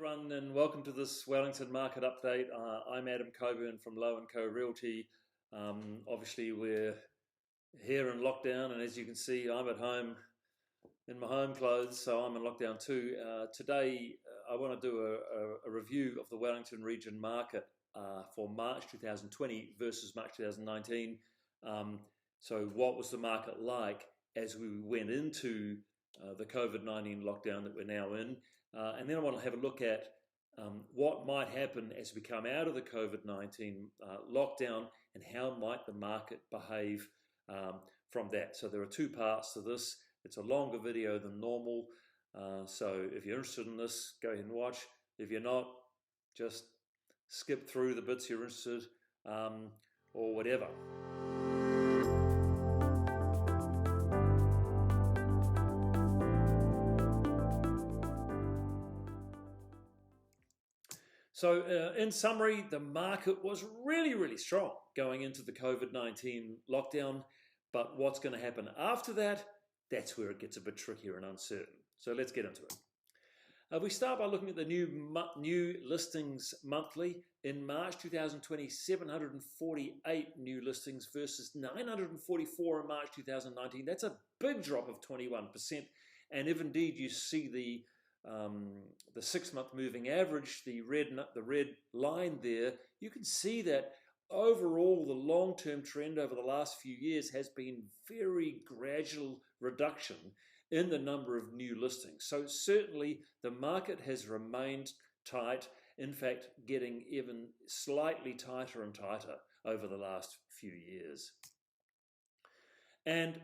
Everyone, and welcome to this Wellington market update. I'm Adam Coburn from Low & Co Realty. Obviously we're here in lockdown, and as you can see I'm at home in my home clothes, so I'm in lockdown too. Today I want to do a review of the Wellington region market for March 2020 versus March 2019. So what was the market like as we went into the COVID-19 lockdown that we're now in, and then I want to have a look at what might happen as we come out of the COVID-19 lockdown, and how might the market behave from that. So there are two parts to this. It's a longer video than normal, so if you're interested in this, go ahead and watch. If you're not, just skip through the bits you're interested or whatever. So in summary, the market was really strong going into the COVID-19 lockdown, but what's going to happen after that, that's where it gets a bit trickier and uncertain. So let's get into it. We start by looking at the new listings monthly. In March 2020, 748 new listings versus 944 in March 2019. That's a big drop of 21%. And if indeed you see the 6-month moving average, the red line there, you can see that overall the long-term trend over the last few years has been very gradual reduction in the number of new listings. So certainly the market has remained tight, in fact getting even slightly tighter and tighter over the last few years. And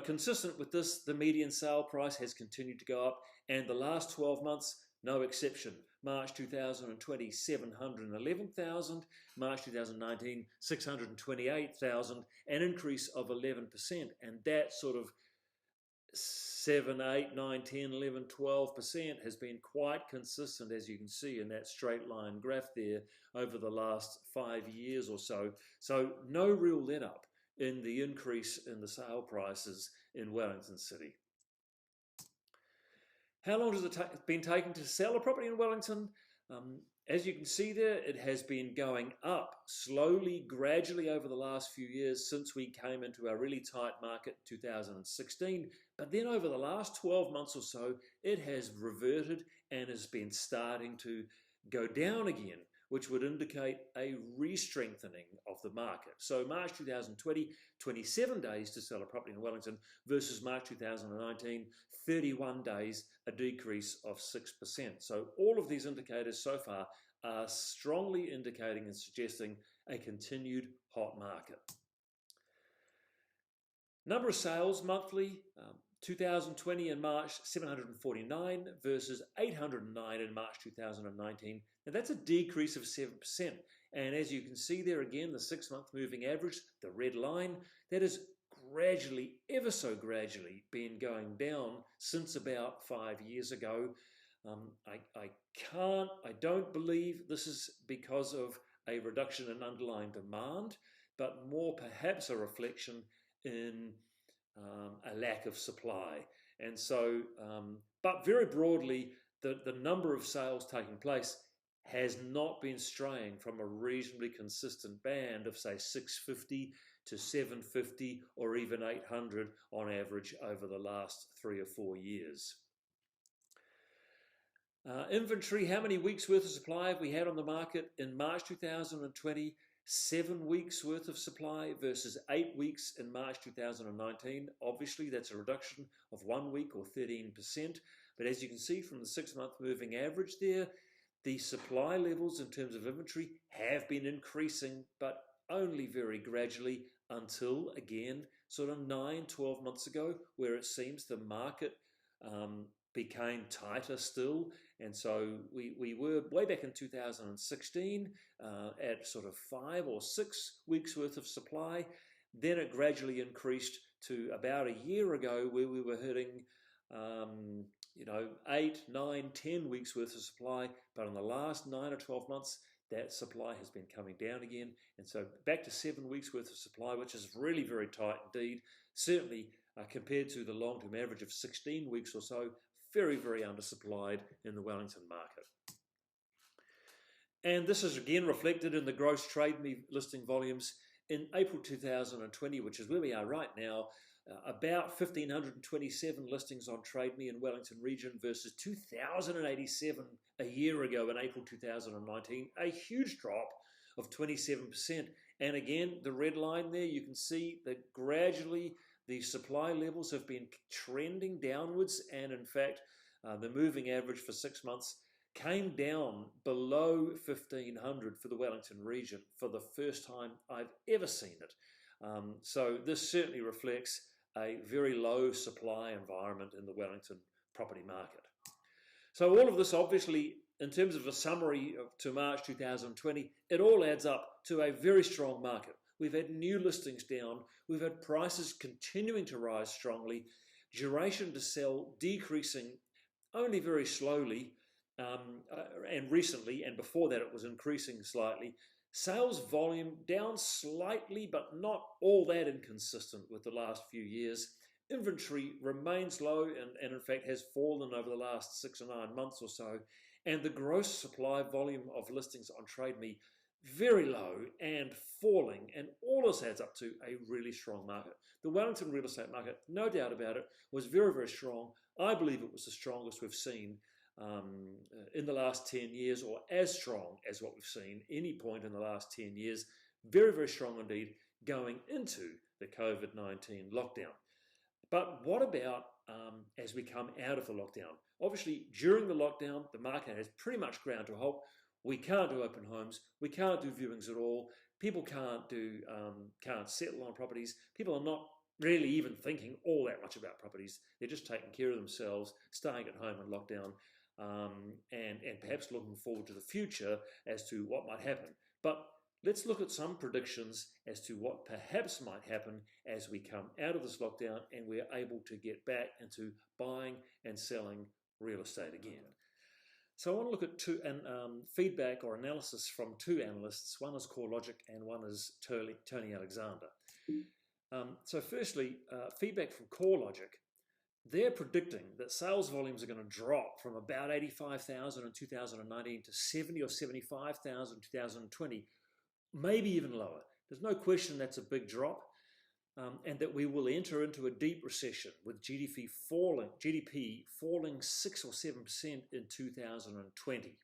consistent with this, the median sale price has continued to go up, and the last 12 months, no exception. March 2020, 711,000. March 2019, 628,000, an increase of 11%. And that sort of 7, 8, 9, 10, 11, 12% has been quite consistent, as you can see in that straight line graph there, over the last 5 years or so. So no real let-up in the increase in the sale prices in Wellington City. How long has it been taking to sell a property in Wellington? As you can see there, it has been going up slowly, gradually over the last few years since we came into our really tight market in 2016. But then over the last 12 months or so, it has reverted and has been starting to go down again, which would indicate a re-strengthening of the market. So March 2020, 27 days to sell a property in Wellington versus March 2019, 31 days, a decrease of 6%. So all of these indicators so far are strongly indicating and suggesting a continued hot market. Number of sales monthly, 2020 in March, 749 versus 809 in March 2019. Now that's a decrease of 7%. And as you can see there again, the 6-month moving average, the red line, that has gradually, ever so gradually, been going down since about 5 years ago. I don't believe this is because of a reduction in underlying demand, but more perhaps a reflection in a lack of supply. And so, but very broadly, the number of sales taking place has not been straying from a reasonably consistent band of, say, 650 to 750 or even 800 on average over the last 3 or 4 years. Inventory, how many weeks worth of supply have we had on the market in March 2020? 7 weeks worth of supply versus 8 weeks in March 2019. Obviously, that's a reduction of 1 week or 13%. But as you can see from the 6-month moving average there, the supply levels in terms of inventory have been increasing, but only very gradually until, again, sort of 9-12 months ago, where it seems the market became tighter still. And so we were way back in 2016 at sort of 5 or 6 weeks worth of supply. Then it gradually increased to about a year ago where we were hitting 8, 9, 10 weeks worth of supply. But in the last 9 or 12 months, that supply has been coming down again. And so back to 7 weeks worth of supply, which is really very tight indeed. Certainly compared to the long-term average of 16 weeks or so, very, very undersupplied in the Wellington market. And this is again reflected in the gross trade listing volumes in April 2020, which is where we are right now. About 1,527 listings on Trade Me in Wellington region versus 2,087 a year ago in April 2019, a huge drop of 27%. And again, the red line there, you can see that gradually the supply levels have been trending downwards, and in fact, the moving average for 6 months came down below 1,500 for the Wellington region for the first time I've ever seen it. So this certainly reflects a very low supply environment in the Wellington property market. So all of this, obviously, in terms of a summary to March 2020, it all adds up to a very strong market. We've had new listings down, we've had prices continuing to rise strongly, duration to sell decreasing only very slowly, and recently, and before that it was increasing slightly. Sales volume down slightly, but not all that inconsistent with the last few years. Inventory remains low and in fact has fallen over the last 6 or 9 months or so. And the gross supply volume of listings on Trade Me very low and falling. And all this adds up to a really strong market. The Wellington real estate market, no doubt about it, was very, very strong. I believe it was the strongest we've seen in the last 10 years, or as strong as what we've seen any point in the last 10 years. Very, very strong indeed going into the COVID-19 lockdown. But what about as we come out of the lockdown? Obviously, during the lockdown, the market has pretty much ground to a halt. We can't do open homes. We can't do viewings at all. People can't settle on properties. People are not really even thinking all that much about properties. They're just taking care of themselves, staying at home in lockdown, and perhaps looking forward to the future as to what might happen. But let's look at some predictions as to what perhaps might happen as we come out of this lockdown and we're able to get back into buying and selling real estate again. So I want to look at feedback or analysis from two analysts. One is CoreLogic and one is Tony Alexander. So firstly, feedback from CoreLogic. They're predicting that sales volumes are going to drop from about 85,000 in 2019 to 70 or 75,000 in 2020, maybe even lower. There's no question that's a big drop, and that we will enter into a deep recession with GDP falling 6 or 7% in 2020.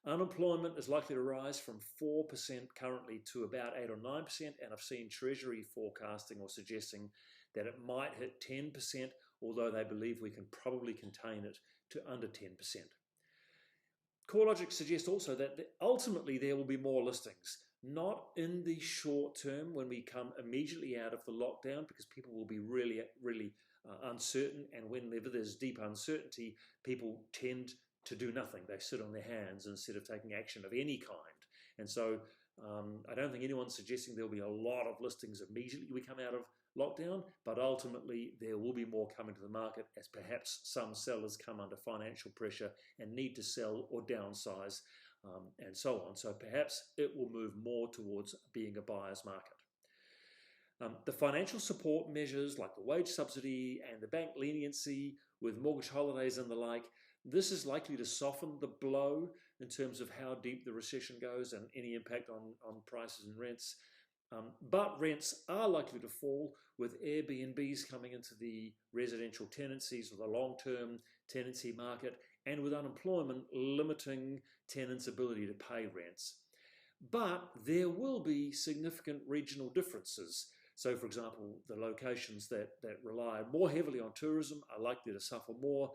Unemployment is likely to rise from 4% currently to about 8 or 9%, and I've seen Treasury forecasting or suggesting that it might hit 10%, although they believe we can probably contain it to under 10%. CoreLogic suggests also that ultimately there will be more listings, not in the short term when we come immediately out of the lockdown, because people will be really, really uncertain, and whenever there's deep uncertainty, people tend to do nothing. They sit on their hands instead of taking action of any kind. And so I don't think anyone's suggesting there'll be a lot of listings immediately we come out of lockdown, but ultimately there will be more coming to the market as perhaps some sellers come under financial pressure and need to sell or downsize, and so on. So perhaps it will move more towards being a buyer's market. The financial support measures like the wage subsidy and the bank leniency with mortgage holidays and the like, this is likely to soften the blow in terms of how deep the recession goes and any impact on prices and rents. But rents are likely to fall with Airbnbs coming into the residential tenancies or the long-term tenancy market, and with unemployment limiting tenants' ability to pay rents. But there will be significant regional differences. So, for example, the locations that rely more heavily on tourism are likely to suffer more,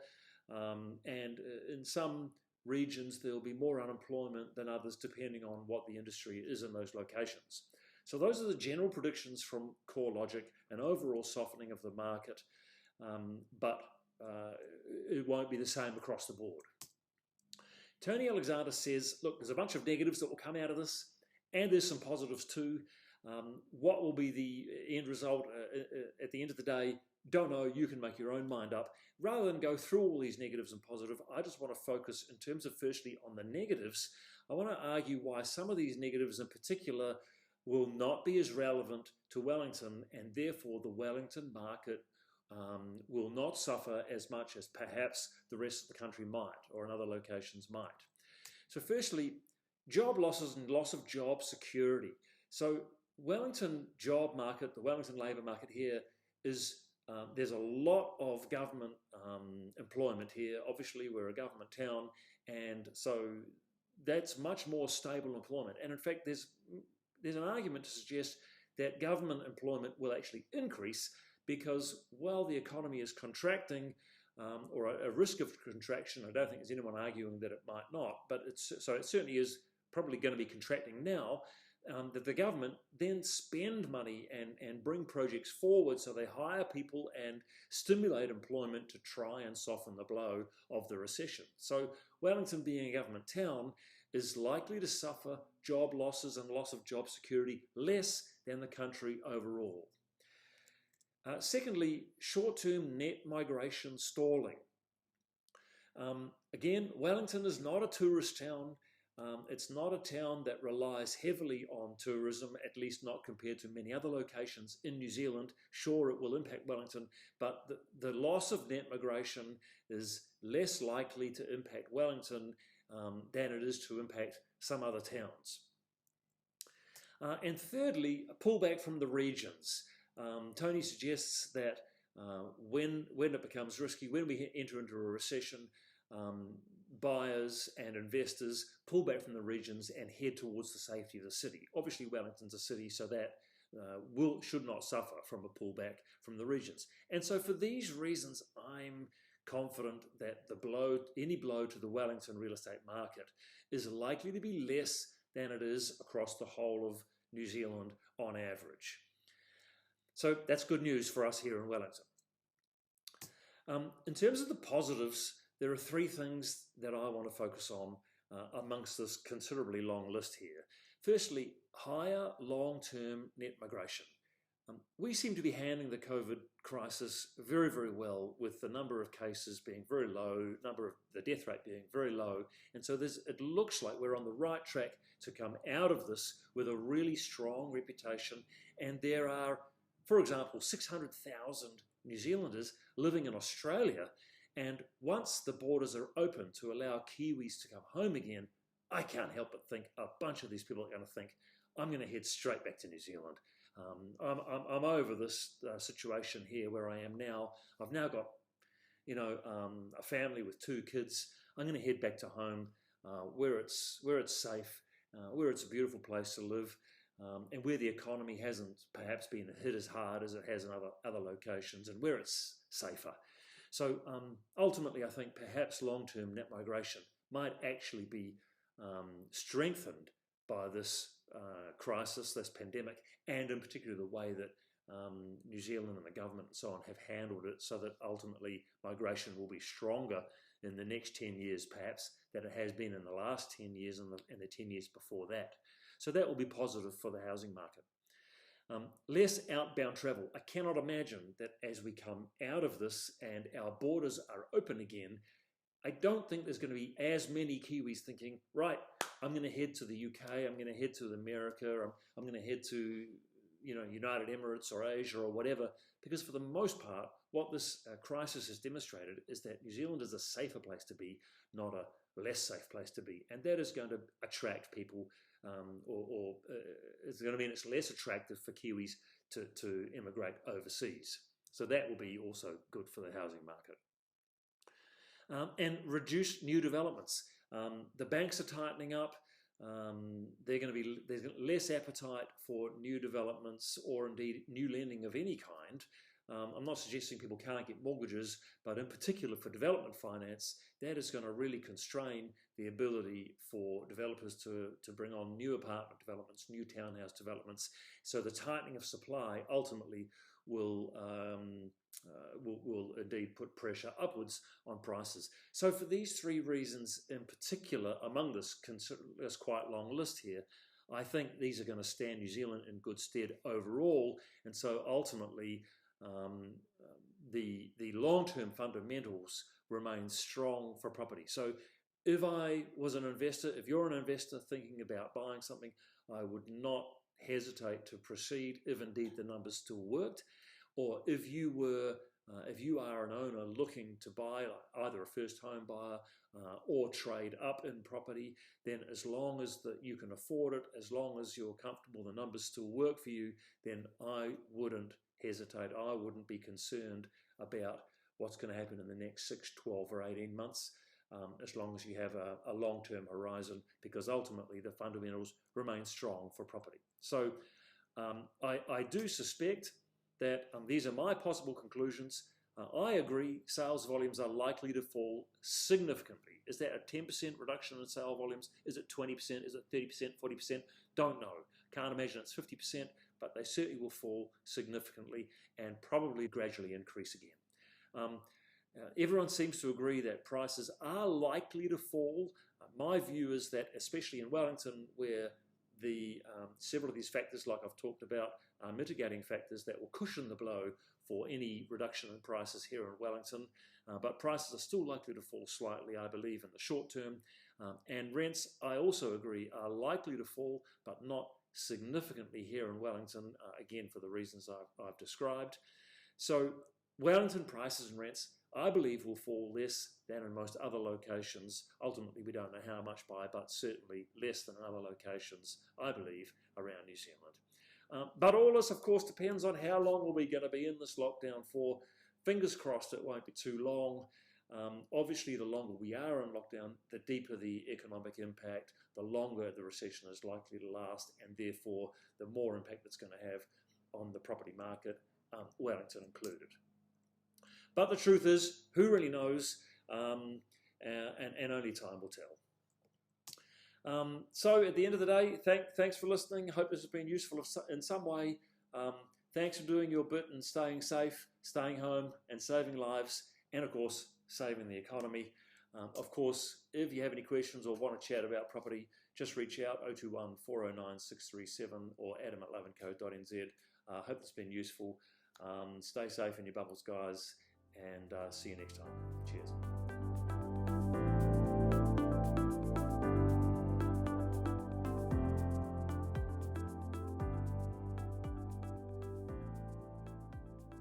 and in some regions there will be more unemployment than others depending on what the industry is in those locations. So those are the general predictions from CoreLogic, an overall softening of the market, but it won't be the same across the board. Tony Alexander says, look, there's a bunch of negatives that will come out of this, and there's some positives too. What will be the end result at the end of the day? Don't know. You can make your own mind up. Rather than go through all these negatives and positive, I just want to focus in terms of firstly on the negatives. I want to argue why some of these negatives in particular will not be as relevant to Wellington, and therefore the Wellington market will not suffer as much as perhaps the rest of the country might, or in other locations might. So firstly, job losses and loss of job security. So Wellington job market, the Wellington labour market here is, there's a lot of government employment here. Obviously, we're a government town, and so that's much more stable employment. And in fact, there's an argument to suggest that government employment will actually increase because while the economy is contracting, or a risk of contraction, I don't think there's anyone arguing that it might not, but it certainly is probably going to be contracting now, that the government then spend money and bring projects forward, so they hire people and stimulate employment to try and soften the blow of the recession. So Wellington, being a government town, is likely to suffer job losses and loss of job security less than the country overall. Secondly, short-term net migration stalling. Again, Wellington is not a tourist town. It's not a town that relies heavily on tourism, at least not compared to many other locations in New Zealand. Sure, it will impact Wellington, but the loss of net migration is less likely to impact Wellington than it is to impact some other towns. And thirdly, a pullback from the regions. Tony suggests that when it becomes risky, when we enter into a recession, buyers and investors pull back from the regions and head towards the safety of the city. Obviously, Wellington's a city, so that should not suffer from a pullback from the regions. And so for these reasons, I'm confident that any blow to the Wellington real estate market is likely to be less than it is across the whole of New Zealand on average. So that's good news for us here in Wellington. In terms of the positives, there are three things that I want to focus on amongst this considerably long list here. Firstly, higher long-term net migration. We seem to be handling the COVID crisis very, very well, with the number of cases being very low, the death rate being very low. And so it looks like we're on the right track to come out of this with a really strong reputation. And there are, for example, 600,000 New Zealanders living in Australia. And once the borders are open to allow Kiwis to come home again, I can't help but think a bunch of these people are going to think, I'm going to head straight back to New Zealand. I'm over this situation here where I am now. I've now got, a family with 2 kids. I'm going to head back to home, where it's safe, where it's a beautiful place to live, and where the economy hasn't perhaps been hit as hard as it has in other locations, and where it's safer. So ultimately, I think perhaps long-term net migration might actually be strengthened by this crisis, this pandemic, and in particular the way that New Zealand and the government and so on have handled it, so that ultimately migration will be stronger in the next 10 years perhaps than it has been in the last 10 years and the 10 years before that. So that will be positive for the housing market. Less outbound travel. I cannot imagine that as we come out of this and our borders are open again, I don't think there's going to be as many Kiwis thinking, right, I'm going to head to the UK, I'm going to head to America, I'm going to head to United Emirates or Asia or whatever, because for the most part, what this crisis has demonstrated is that New Zealand is a safer place to be, not a less safe place to be. And that is going to attract people, or it's going to mean it's less attractive for Kiwis to immigrate overseas. So that will be also good for the housing market. And reduce new developments. The banks are tightening up. There's less appetite for new developments or indeed new lending of any kind. I'm not suggesting people can't get mortgages, but in particular for development finance, that is going to really constrain the ability for developers to bring on new apartment developments, new townhouse developments. So the tightening of supply ultimately will indeed put pressure upwards on prices. So for these 3 reasons in particular, among this quite long list here, I think these are going to stand New Zealand in good stead overall. And so ultimately, the long-term fundamentals remain strong for property. So if I was an investor, if you're an investor thinking about buying something, I would not hesitate to proceed if indeed the numbers still worked. Or if you were If you are an owner looking to buy, either a first home buyer or trade up in property, then as long as you can afford it, as long as you're comfortable, the numbers still work for you, then I wouldn't hesitate. I wouldn't be concerned about what's going to happen in the next 6, 12 or 18 months, as long as you have a long-term horizon, because ultimately the fundamentals remain strong for property. So I do suspect that these are my possible conclusions. I agree sales volumes are likely to fall significantly. Is that a 10% reduction in sale volumes? Is it 20%? Is it 30%, 40%? Don't know. Can't imagine it's 50%, but they certainly will fall significantly and probably gradually increase again. Everyone seems to agree that prices are likely to fall. My view is that, especially in Wellington, where several of these factors, like I've talked about, are mitigating factors that will cushion the blow for any reduction in prices here in Wellington. But prices are still likely to fall slightly, I believe, in the short term. And rents, I also agree, are likely to fall, but not significantly here in Wellington, again, for the reasons I've described. So Wellington prices and rents, I believe, will fall less than in most other locations. Ultimately, we don't know how much by, but certainly less than in other locations, I believe, around New Zealand. But all this, of course, depends on how long are we going to be in this lockdown for. Fingers crossed it won't be too long. Obviously, the longer we are in lockdown, the deeper the economic impact, the longer the recession is likely to last, and therefore the more impact it's going to have on the property market, Wellington included. But the truth is, who really knows? And only time will tell. So at the end of the day, thanks for listening. Hope this has been useful in some way. Thanks for doing your bit and staying safe, staying home and saving lives, and of course, saving the economy. Of course, if you have any questions or want to chat about property, just reach out 021 409 637 or adam@loveandco.nz. Hope it's been useful. Stay safe in your bubbles, guys, and see you next time. Cheers.